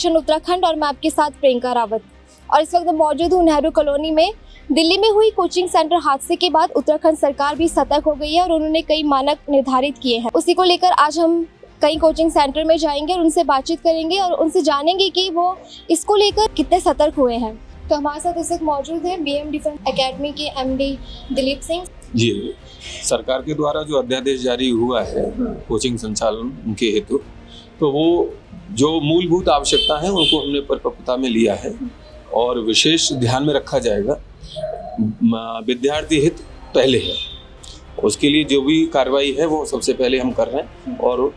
दूरदर्शन उत्तराखंड और मैं आपके साथ प्रियंका रावत। और इस वक्त मौजूद हूँ नेहरू कॉलोनी में। दिल्ली में हुई कोचिंग सेंटर हादसे के बाद उत्तराखंड सरकार भी सतर्क हो गई है और उन्होंने कई मानक निर्धारित किए हैं। उसी को लेकर आज हम कई कोचिंग सेंटर में जाएंगे और उनसे बातचीत करेंगे और उनसे जानेंगे कि वो इसको लेकर कितने सतर्क हुए हैं। तो हमारे साथ इस वक्त मौजूद है BM डिफेंस एकेडमी के MD दिलीप सिंह जी। सरकार के द्वारा जो अध्यादेश जारी हुआ है कोचिंग संचालन के हेतु, तो वो जो मूलभूत आवश्यकता है उनको हमने परिपक्वता में लिया है और विशेष ध्यान में रखा जाएगा। विद्यार्थी हित पहले है, उसके लिए जो भी कार्रवाई है वो सबसे पहले हम कर रहे हैं और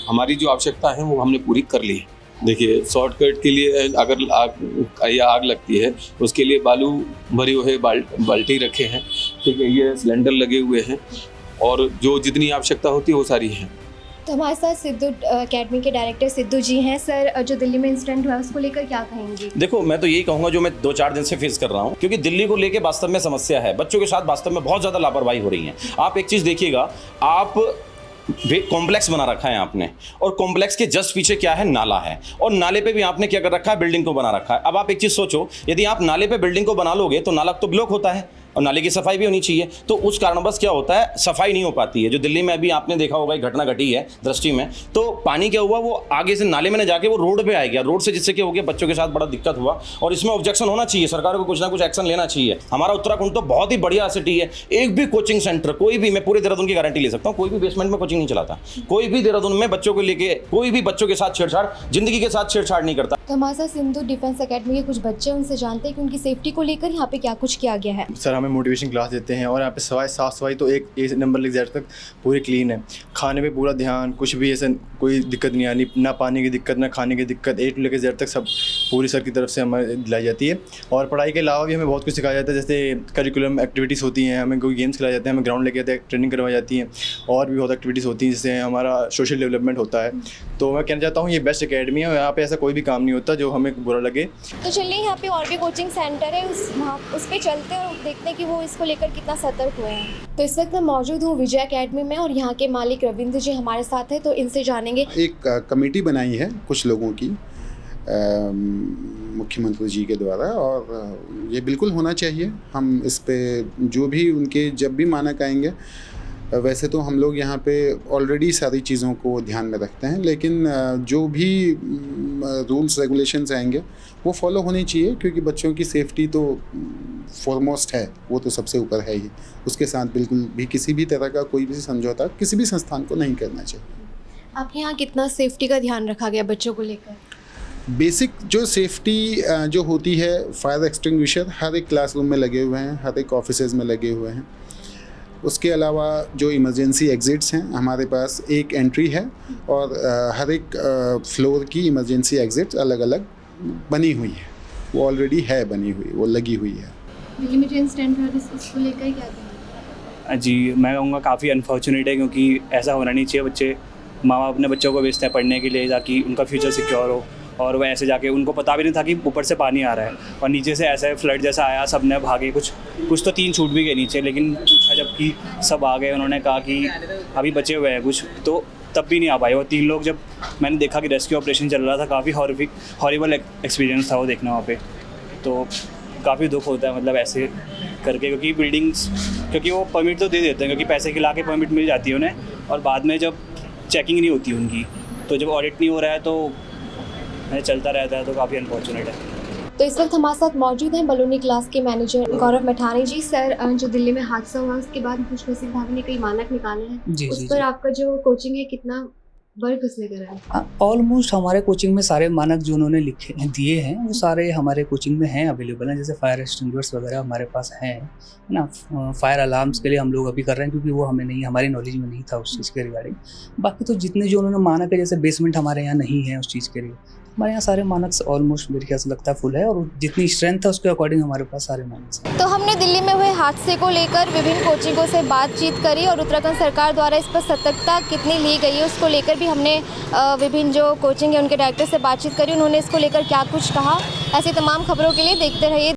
हमारी जो आवश्यकता है वो हमने पूरी कर ली है। देखिए, शॉर्टकट के लिए अगर आग लगती है उसके लिए बालू भरे हुए बाल्टी रखे हैं, ठीक है, ये सिलेंडर लगे हुए हैं और जो जितनी आवश्यकता होती है वो सारी है। तो हमारे साथ सिद्धू एकेडमी के डायरेक्टर सिद्धू जी हैं। सर, जो दिल्ली में इंसिडेंट हुआ उसको लेकर क्या कहेंगे? देखो, मैं तो यही कहूँगा जो मैं 2-4 दिन से फेस कर रहा हूँ, क्योंकि दिल्ली को लेके वास्तव में समस्या है। बच्चों के साथ वास्तव में बहुत ज़्यादा लापरवाही हो रही है। आप एक चीज़ देखिएगा, आप कॉम्प्लेक्स बना रखा है आपने और कॉम्प्लेक्स के जस्ट पीछे क्या है, नाला है, और नाले पे भी आपने क्या कर रखा है, बिल्डिंग को बना रखा है। अब आप एक चीज़ सोचो, यदि आप नाले पे बिल्डिंग को बना लोगे तो नाला तो ब्लॉक होता है और नाले की सफाई भी होनी चाहिए। तो उस कारणवश क्या होता है, सफाई नहीं हो पाती है। जो दिल्ली में अभी आपने देखा होगा एक घटना घटी है दृष्टि में, तो पानी क्या हुआ, वो आगे से नाले में न जाके वो रोड पे आ गया, रोड से जिससे क्या हो गया, बच्चों के साथ बड़ा दिक्कत हुआ। और इसमें ऑब्जेक्शन होना चाहिए, सरकार को कुछ ना कुछ एक्शन लेना चाहिए। हमारा उत्तराखंड तो बहुत ही बढ़िया सिटी है। एक भी कोचिंग सेंटर, कोई भी, मैं पूरे देहरादून की गारंटी ले सकता हूँ, कोई भी बेसमेंट में कोचिंग नहीं चलाता। कोई भी देहरादून में बच्चों को लेके कोई भी बच्चों के साथ छेड़छाड़, जिंदगी के साथ छेड़छाड़ नहीं करता। तो हमारे साथ सिंधु डिफेंस एकेडमी के कुछ बच्चे, उनसे जानते हैं कि उनकी सेफ्टी को लेकर यहाँ पे क्या कुछ किया गया है। सर, हमें मोटिवेशन क्लास देते हैं और यहाँ पे साफ सफाई तो एक नंबर लग जाए तक पूरी क्लीन है। खाने पे पूरा ध्यान, कुछ भी ऐसा कोई दिक्कत नहीं आनी, ना पानी की दिक्कत ना खाने की दिक्कत, A to लेकर Z तक सब पूरी सर की तरफ से हमें दिलाई जाती है। और पढ़ाई के अलावा भी हमें बहुत कुछ सिखाया जाता है, जैसे करिकुलम एक्टिविटीज़ होती हैं, हमें कोई गेम्स खिलाए जाते हैं, हमें ग्राउंड लेके जाते हैं, ट्रेनिंग करवाई जाती है और भी बहुत एक्टिविटीज़ होती हैं जिससे हमारा सोशल डेवलपमेंट होता है। तो मैं कहना चाहता हूँ ये बेस्ट एकेडमी है और यहाँ पे ऐसा कोई भी काम नहीं होता जो हमें बुरा लगे। तो चलिए, यहाँ पे और भी कोचिंग सेंटर है, उस पे चलते हैं और देखते हैं कि वो इसको लेकर कितना सतर्क हुए हैं। तो इस वक्त मैं मौजूद हूँ विजय एकेडमी में और यहाँ के मालिक रविंद्र जी हमारे साथ हैं, तो इनसे जानेंगे। एक कमेटी बनाई है कुछ लोगों की मुख्यमंत्री जी के द्वारा और ये बिल्कुल होना चाहिए। हम इस पे जो भी उनके जब भी मानक आएंगे, वैसे तो हम लोग यहाँ पे ऑलरेडी सारी चीज़ों को ध्यान में रखते हैं, लेकिन जो भी रूल्स रेगुलेशंस आएंगे वो फॉलो होनी चाहिए, क्योंकि बच्चों की सेफ्टी तो फॉरमोस्ट है, वो तो सबसे ऊपर है ही। उसके साथ बिल्कुल भी किसी भी तरह का कोई भी समझौता किसी भी संस्थान को नहीं करना चाहिए। आपके यहाँ कितना सेफ्टी का ध्यान रखा गया बच्चों को लेकर? बेसिक जो सेफ्टी जो होती है, फायर एक्सटिंग्विशर हर एक क्लासरूम में लगे हुए हैं, हर एक ऑफिसेज में लगे हुए हैं। उसके अलावा जो इमरजेंसी एग्ज़िट्स हैं, हमारे पास एक एंट्री है और हर एक फ्लोर की इमरजेंसी एग्ज़िट अलग अलग बनी हुई है, वो ऑलरेडी है बनी हुई, वो लगी हुई है। दिल्ली में जो इंसिडेंट हुआ इसको लेकर क्या कहेंगे? जी, मैं कहूँगा काफ़ी अनफॉर्चुनेट है, क्योंकि ऐसा होना नहीं चाहिए। बच्चे, माँ बाप अपने बच्चों को भेजते हैं पढ़ने के लिए ताकि उनका फ्यूचर सिक्योर हो, और वह ऐसे जाके उनको पता भी नहीं था कि ऊपर से पानी आ रहा है और नीचे से ऐसा फ्लड जैसा आया, सब ने भागे। कुछ तो 3 छूट भी गए नीचे, लेकिन पूछा जबकि सब आ गए। उन्होंने कहा कि अभी बचे हुए हैं कुछ, तो तब भी नहीं आ पाए। और 3 लोग, जब मैंने देखा कि रेस्क्यू ऑपरेशन चल रहा था, काफ़ी हॉरिबल एक्सपीरियंस था वो देखना वहाँ पे। तो काफ़ी दुख होता है मतलब ऐसे करके, क्योंकि बिल्डिंग्स, क्योंकि वो परमिट तो दे देते हैं, क्योंकि पैसे खिला के परमिट मिल जाती है उन्हें, और बाद में जब चेकिंग नहीं होती उनकी, तो जब ऑडिट नहीं हो रहा है तो चलता रहता है, तो काफ़ी अनफॉर्चुनेट है। तो इस वक्त हमारे साथ मौजूद हैं बलूनी क्लास के मैनेजर गौरव मैठानी जी। सर, जो दिल्ली में हादसा हुआ उसके बाद कुछ नसीब भाभी ने कई मानक निकाले हैं, उस पर आपका जो कोचिंग है कितना वर्क उसने करा है? ऑलमोस्ट हमारे कोचिंग में सारे मानक जो उन्होंने लिखे दिए हैं वो सारे हमारे कोचिंग में हैं, अवेलेबल हैं। जैसे फायर एक्सटिंग्विशर्स वगैरह हमारे पास हैं, है ना। फायर अलार्म्स के लिए हम लोग अभी कर रहे हैं, क्योंकि वो हमें नहीं, हमारी नॉलेज में नहीं था उस चीज़ के रिगार्डिंग। बाकी तो जितने जो उन्होंने मानक है, जैसे बेसमेंट हमारे यहाँ नहीं है उस चीज़ के लिए, हमारे यहाँ सारे मानक ऑलमोस्ट मेरे ख्याल से लगता है फुल है, और जितनी स्ट्रेंथ है उसके अकॉर्डिंग हमारे पास सारे मानक हैं। तो हमने दिल्ली में हुए हादसे को लेकर विभिन्न कोचिंगों से बातचीत करी और उत्तराखंड सरकार द्वारा इस पर सतर्कता कितनी ली गई है उसको लेकर भी हमने विभिन्न जो कोचिंग है उनके डायरेक्टर से बातचीत करी। उन्होंने इसको लेकर क्या कुछ कहा, ऐसी तमाम खबरों के लिए देखते रहिए